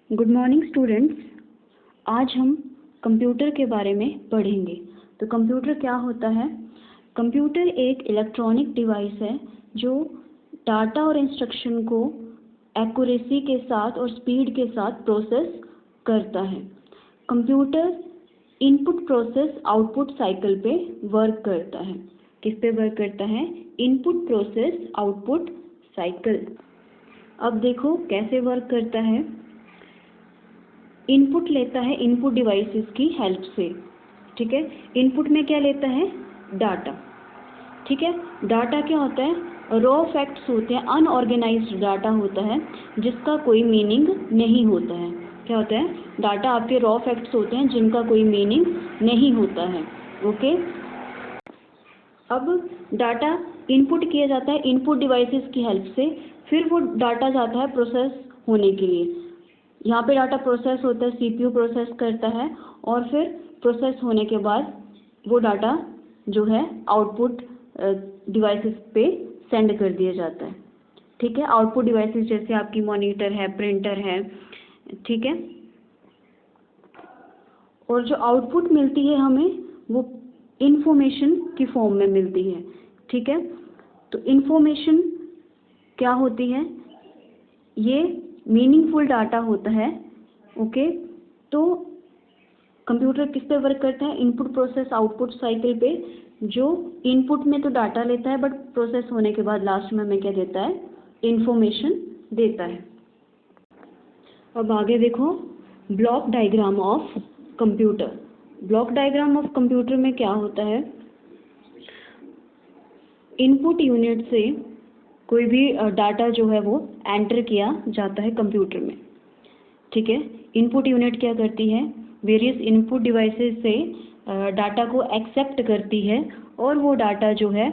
Good morning students. आज हम computer के बारे में पढ़ेंगे। तो कंप्यूटर क्या होता है? कंप्यूटर एक इलेक्ट्रॉनिक डिवाइस है जो डाटा और इंस्ट्रक्शन को एक्यूरेसी के साथ और स्पीड के साथ प्रोसेस करता है। Computer input process output cycle पे वर्क करता है। किस पे वर्क करता है? Input process output cycle. अब देखो कैसे वर्क करता है। इनपुट लेता है इनपुट डिवाइसेस की हेल्प से, ठीक है। इनपुट में क्या लेता है? डाटा, ठीक है। डाटा क्या होता है? रॉ फैक्ट्स होते हैं, अनऑर्गेनाइज्ड डाटा होता है जिसका कोई मीनिंग नहीं होता है। क्या होता है? डाटा आपके रॉ फैक्ट्स होते हैं जिनका कोई मीनिंग नहीं होता है। ओके। अब डाटा इनपुट किया जाता है इनपुट डिवाइसेस की हेल्प से, फिर वो डाटा जाता है प्रोसेस होने के लिए। यहाँ पे डाटा प्रोसेस होता है, सीपीयू प्रोसेस करता है और फिर प्रोसेस होने के बाद वो डाटा जो है आउटपुट डिवाइसेस पे सेंड कर दिया जाता है, ठीक है। आउटपुट डिवाइसेस जैसे आपकी मॉनिटर है, प्रिंटर है, ठीक है। और जो आउटपुट मिलती है हमें वो इंफॉर्मेशन की फॉर्म में मिलती है, ठीक है। तो इंफॉर्मेशन क्या होती है? ये मीनिंगफुल डाटा होता है। ओके। तो कंप्यूटर किस पे वर्क करता है? इनपुट प्रोसेस आउटपुट साइकिल पे। जो इनपुट में तो डाटा लेता है बट प्रोसेस होने के बाद लास्ट में हमें क्या देता है? इंफॉर्मेशन देता है। अब आगे देखो, block diagram of computer. Block diagram of computer में क्या होता है? इनपुट यूनिट से कोई भी डाटा जो है वो एंटर किया जाता है कंप्यूटर में, ठीक है। इनपुट यूनिट क्या करती है? वेरियस इनपुट डिवाइसेस से डाटा को एक्सेप्ट करती है और वो डाटा जो है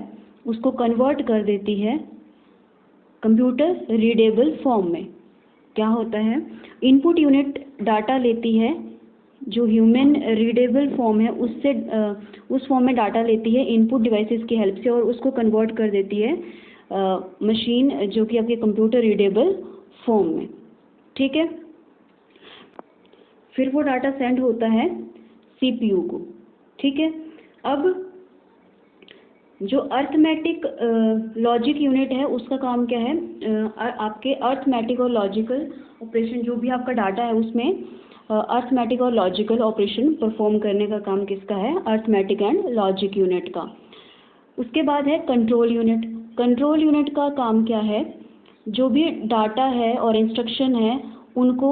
उसको कन्वर्ट कर देती है कंप्यूटर रीडेबल फॉर्म में। क्या होता है? इनपुट यूनिट डाटा लेती है, जो ह्यूमन रीडेबल फॉर्म है उससे उस फॉर्म में डाटा लेती है इनपुट डिवाइसेस की हेल्प से और उसको कन्वर्ट कर देती है मशीन जो कि आपके कंप्यूटर रीडेबल फॉर्म में, ठीक है। फिर वो डाटा सेंड होता है सीपीयू को, ठीक है। अब जो अर्थमेटिक लॉजिक यूनिट है उसका काम क्या है? आपके अर्थमेटिक और लॉजिकल ऑपरेशन, जो भी आपका डाटा है उसमें अर्थमेटिक और लॉजिकल ऑपरेशन परफॉर्म करने का काम किसका है? अर्थमेटिक एंड लॉजिक यूनिट का। उसके बाद है कंट्रोल यूनिट। कंट्रोल यूनिट का काम क्या है? जो भी डाटा है और इंस्ट्रक्शन है उनको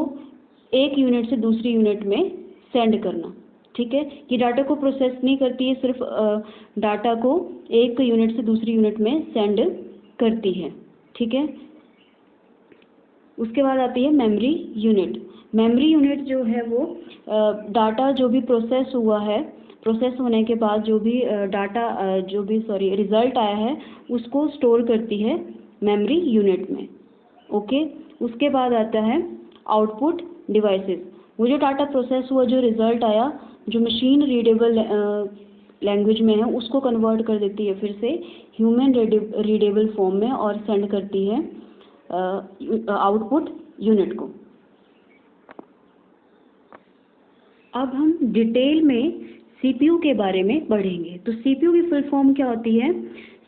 एक यूनिट से दूसरी यूनिट में सेंड करना, ठीक है। ये डाटा को प्रोसेस नहीं करती है, सिर्फ डाटा को एक यूनिट से दूसरी यूनिट में सेंड करती है, ठीक है। उसके बाद आती है मेमोरी यूनिट। मेमोरी यूनिट जो है वो डाटा जो भी प्रोसेस हुआ है, प्रोसेस होने के बाद जो भी रिज़ल्ट आया है उसको स्टोर करती है मेमोरी यूनिट में। ओके। उसके बाद आता है आउटपुट डिवाइसेस। वो जो डाटा प्रोसेस हुआ, जो रिज़ल्ट आया, जो मशीन रीडेबल लैंग्वेज में है उसको कन्वर्ट कर देती है फिर से ह्यूमन रीडेबल फॉर्म में और सेंड करती है आउटपुट यूनिट को। अब हम डिटेल में सीपीयू के बारे में पढ़ेंगे। तो सीपीयू की फुल फॉर्म क्या होती है?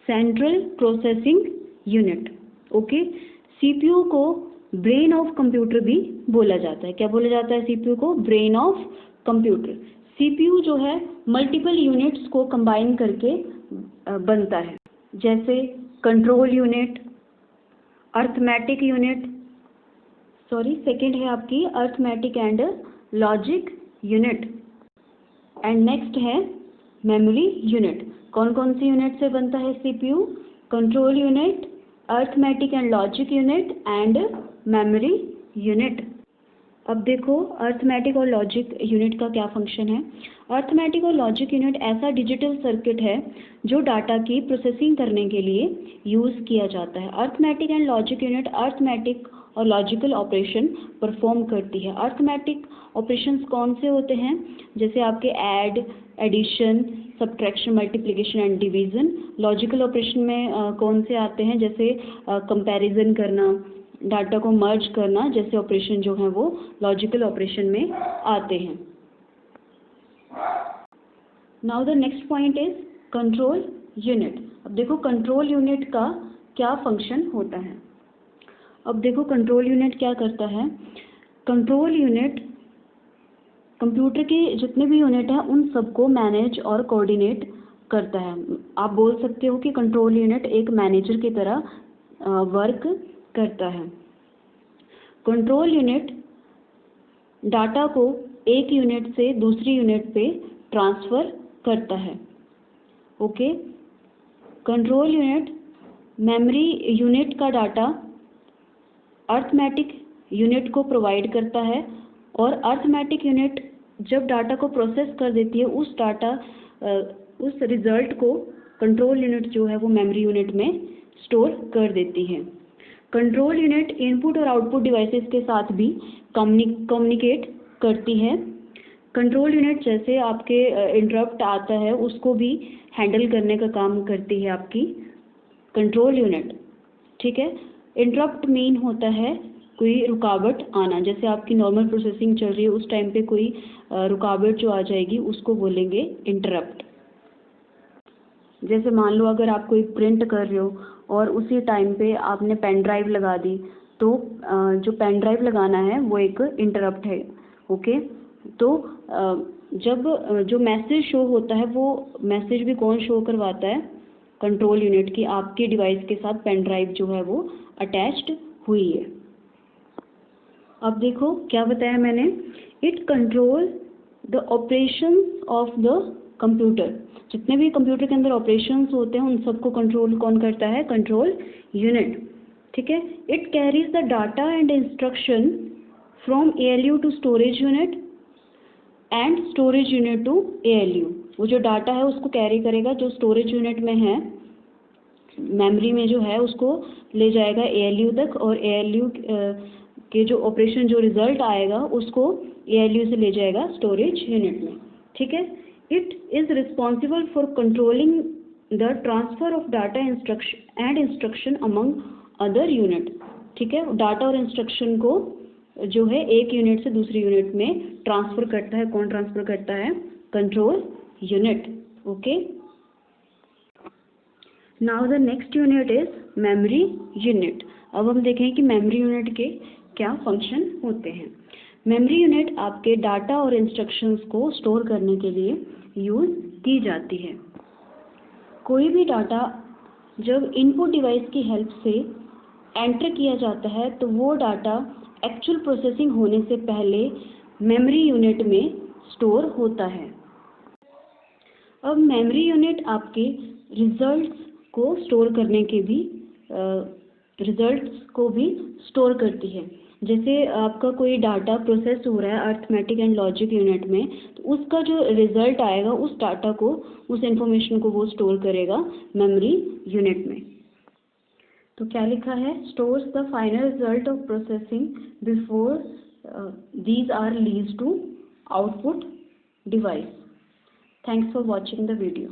Central processing unit. Okay. CPU को ब्रेन ऑफ कंप्यूटर भी बोला जाता है। क्या बोला जाता है सीपीयू को? Brain of computer. सीपीयू जो है मल्टीपल यूनिट्स को कंबाइन करके बनता है, जैसे control unit, arithmetic unit, second है आपकी arithmetic and logic unit, and next है मेमोरी यूनिट। कौन कौन सी यूनिट से बनता है CPU? Control unit, arithmetic and logic unit and memory unit. अब देखो अर्थमेटिक और लॉजिक यूनिट का क्या फंक्शन है। अर्थमेटिक और लॉजिक यूनिट ऐसा डिजिटल सर्किट है जो डाटा की प्रोसेसिंग करने के लिए यूज़ किया जाता है। Arithmetic and logic unit arithmetic और लॉजिकल ऑपरेशन परफॉर्म करती है। अर्थमेटिक ऑपरेशंस कौन से होते हैं? जैसे आपके add, addition, subtraction, multiplication and division. Logical operation में कौन से आते हैं? जैसे कंपैरिजन करना, डाटा को मर्ज करना जैसे ऑपरेशन जो हैं वो लॉजिकल ऑपरेशन में आते हैं। Now the next point is control unit. अब देखो कंट्रोल यूनिट का क्या फंक्शन होता है। अब देखो कंट्रोल यूनिट क्या करता है। कंट्रोल यूनिट कंप्यूटर के जितने भी यूनिट हैं उन सबको मैनेज और कोऑर्डिनेट करता है। आप बोल सकते हो कि कंट्रोल यूनिट एक मैनेजर की तरह वर्क करता है। कंट्रोल यूनिट डाटा को एक यूनिट से दूसरी यूनिट पे ट्रांसफ़र करता है। Okay, control unit memory unit का डाटा अर्थमेटिक यूनिट को प्रोवाइड करता है और अर्थमेटिक यूनिट जब डाटा को प्रोसेस कर देती है उस रिज़ल्ट को कंट्रोल यूनिट जो है वो मेमोरी यूनिट में स्टोर कर देती है। कंट्रोल यूनिट इनपुट और आउटपुट डिवाइसेस के साथ भी कम्युनिकेट करती है। कंट्रोल यूनिट जैसे आपके इंटरप्ट आता है उसको भी हैंडल करने का काम करती है आपकी कंट्रोल यूनिट। ठीक है, इंटरप्ट मीन होता है कोई रुकावट आना। जैसे आपकी नॉर्मल प्रोसेसिंग चल रही है उस टाइम पे कोई रुकावट जो आ जाएगी उसको बोलेंगे इंटरप्ट। जैसे मान लो अगर आप कोई प्रिंट कर रहे हो और उसी टाइम पे आपने पेन ड्राइव लगा दी तो जो पेन ड्राइव लगाना है वो एक इंटरप्ट है। ओके, तो जब जो मैसेज शो होता है वो मैसेज भी कौन शो करवाता है, कंट्रोल यूनिट की आपके डिवाइस के साथ पेन ड्राइव जो है वो अटैच्ड हुई है। अब देखो क्या बताया मैंने, it control the operations of the computer. जितने भी कंप्यूटर के अंदर ऑपरेशंस होते हैं उन सबको कंट्रोल कौन करता है, कंट्रोल यूनिट। ठीक है, it carries the data and instruction from ALU to storage unit and storage unit to ALU। वो जो डाटा है उसको कैरी करेगा, जो स्टोरेज यूनिट में है मेमोरी में जो है उसको ले जाएगा ALU तक और ALU के जो ऑपरेशन जो रिजल्ट आएगा उसको ALU से ले जाएगा स्टोरेज यूनिट में। ठीक है, it is responsible for controlling the transfer of data instruction among other unit. ठीक है, डाटा और इंस्ट्रक्शन को जो है एक यूनिट से दूसरी यूनिट में ट्रांसफ़र करता है। कौन ट्रांसफ़र करता है, control unit. Okay, now the next unit is memory unit. अब हम देखें कि मेमोरी यूनिट के क्या फंक्शन होते हैं। मेमोरी यूनिट आपके डाटा और इंस्ट्रक्शंस को स्टोर करने के लिए यूज़ की जाती है। कोई भी डाटा जब इनपुट डिवाइस की हेल्प से एंटर किया जाता है तो वो डाटा एक्चुअल प्रोसेसिंग होने से पहले मेमोरी यूनिट में स्टोर होता है। अब मेमोरी यूनिट आपके रिजल्ट्स को स्टोर करने के भी रिजल्ट्स को भी स्टोर करती है। जैसे आपका कोई डाटा प्रोसेस हो रहा है अर्थमेटिक एंड लॉजिक यूनिट में, तो उसका जो रिजल्ट आएगा उस डाटा को, उस इंफॉर्मेशन को वो स्टोर करेगा मेमोरी यूनिट में। तो क्या लिखा है, stores the final result of processing before these are release to output device. Thanks for watching the video.